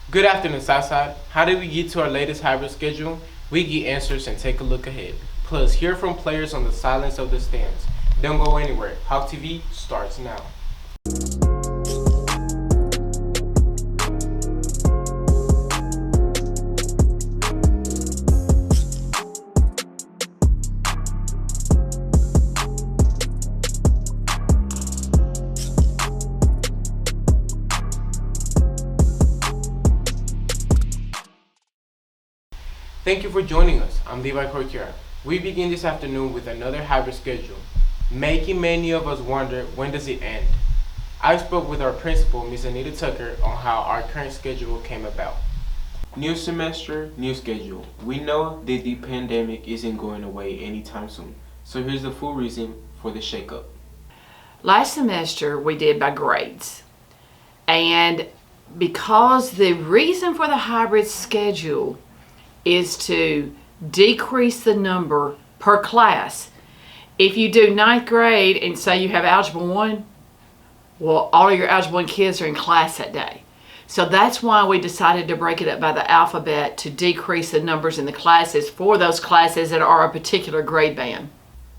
Good afternoon, Southside. How did we get to our latest hybrid schedule? We get answers and take a look ahead. Plus, hear from players on the silence of the stands. Don't go anywhere. Hawk TV starts now. Thank you for joining us. I'm Levi Corquiera. We begin this afternoon with another hybrid schedule, making many of us wonder when does it end. I spoke with our principal, Ms. Anita Tucker, on how our current schedule came about. New semester, new schedule. We know that the pandemic isn't going away anytime soon, so here's the full reason for the shakeup. Last semester we did by grades, and because the reason for the hybrid schedule is to decrease the number per class. If you do ninth grade and say you have Algebra 1, well, all of your Algebra 1 kids are in class that day. So that's why we decided to break it up by the alphabet to decrease the numbers in the classes for those classes that are a particular grade band.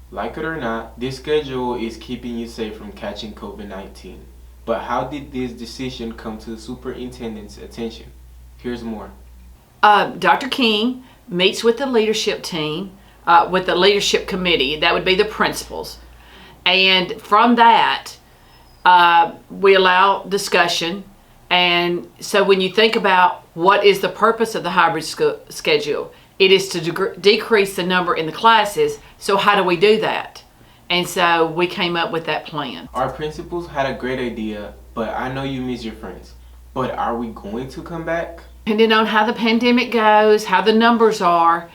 Like it or not, this schedule is keeping you safe from catching COVID-19. But how did this decision come to the superintendent's attention? Here's more. Dr. King meets with the leadership team, with the leadership committee, that would be the principals. And from that, we allow discussion. And so when you think about what is the purpose of the hybrid schedule, it is to decrease the number in the classes. So how do we do that? And so we came up with that plan. Our principals had a great idea, but I know you miss your friends. But are we going to come back? Depending on how the pandemic goes, how the numbers are,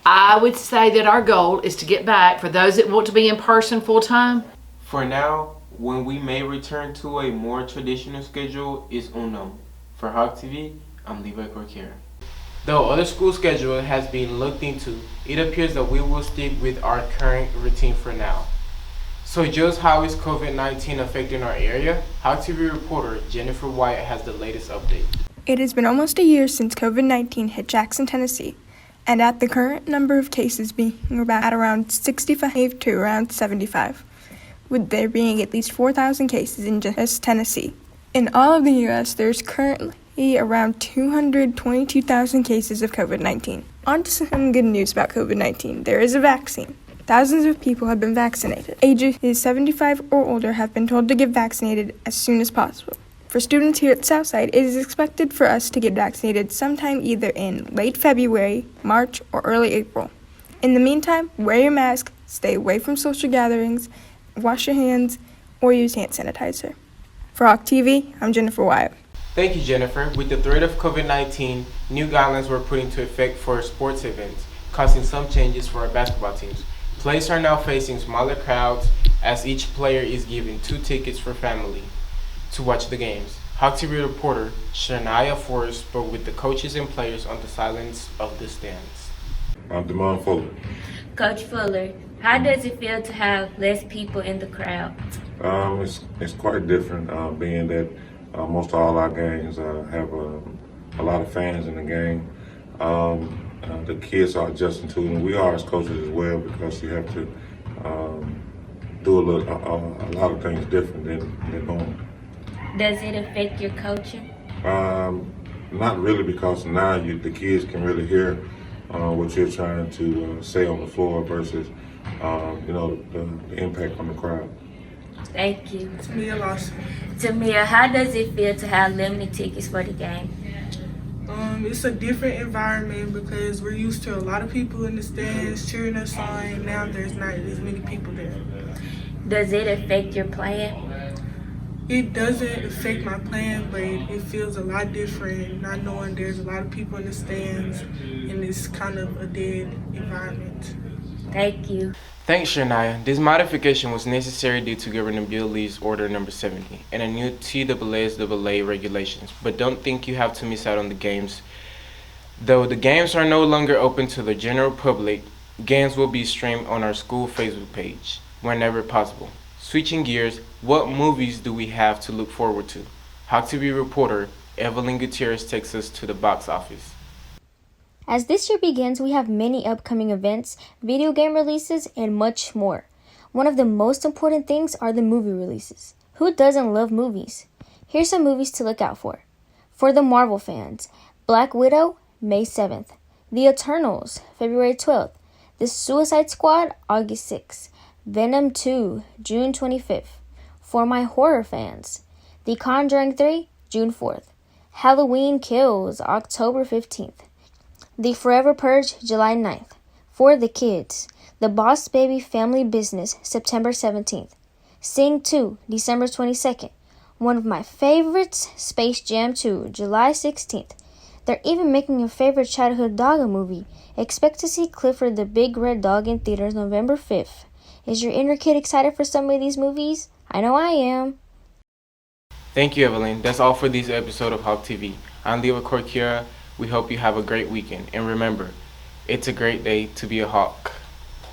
I would say that our goal is to get back for those that want to be in person full time. For now, when we may return to a more traditional schedule is unknown. For Hawk TV, I'm Levi Corquiera. Though other school schedule has been looked into, it appears that we will stick with our current routine for now. So just how is COVID-19 affecting our area? Hawk TV reporter Jennifer Wyatt has the latest update. It has been almost a year since COVID-19 hit Jackson, Tennessee, and at the current number of cases being at around 65 to around 75, with there being at least 4,000 cases in just Tennessee. In all of the U.S., there's currently around 222,000 cases of COVID-19. On to some good news about COVID-19. There is a vaccine. Thousands of people have been vaccinated. Ages 75 or older have been told to get vaccinated as soon as possible. For students here at Southside, it is expected for us to get vaccinated sometime either in late February, March, or early April. In the meantime, wear your mask, stay away from social gatherings, wash your hands, or use hand sanitizer. For Hawk TV, I'm Jennifer Wyatt. Thank you, Jennifer. With the threat of COVID-19, new guidelines were put into effect for sports events, causing some changes for our basketball teams. Players are now facing smaller crowds as each player is given 2 tickets for family to watch the games. Hawk TV reporter Shania Forrest spoke with the coaches and players on the silence of the stands. I'm Damon Fuller. Coach Fuller, how does it feel to have less people in the crowd? It's quite different, being that most all our games have a lot of fans in the game. The kids are adjusting to it, and we are as coaches as well, because you have to do a lot of things different than normal. Does it affect your coaching? Not really, because now the kids can really hear what you're trying to say on the floor versus the impact on the crowd. Thank you. Tamia Lawson. Tamia, how does it feel to have limited tickets for the game? It's a different environment because we're used to a lot of people in the stands cheering us on. Now there's not as many people there. Does it affect your plan? It doesn't affect my plan, but it feels a lot different not knowing there's a lot of people in the stands and it's kind of a dead environment. Thank you. Thanks, Shania. This modification was necessary due to Governor Bill Lee's Order Number 70 and a new TSSAA regulations, but don't think you have to miss out on the games. Though the games are no longer open to the general public, games will be streamed on our school Facebook page whenever possible. Switching gears, what movies do we have to look forward to? Hawk TV reporter Evelyn Gutierrez takes us to the box office. As this year begins, we have many upcoming events, video game releases, and much more. One of the most important things are the movie releases. Who doesn't love movies? Here's some movies to look out for. For the Marvel fans, Black Widow, May 7th. The Eternals, February 12th. The Suicide Squad, August 6th. Venom 2, June 25th. For my horror fans, The Conjuring 3, June 4th. Halloween Kills, October 15th. The Forever Purge, July 9th. For the kids, The Boss Baby Family Business, September 17th. Sing 2, December 22nd. One of my favorites, Space Jam 2, July 16th. They're even making a favorite childhood doggo movie. Expect to see Clifford the Big Red Dog in theaters November 5th. Is your inner kid excited for some of these movies? I know I am. Thank you, Evelyn. That's all for this episode of Hawk TV. I'm Levi Corkiera. We hope you have a great weekend. And remember, it's a great day to be a Hawk.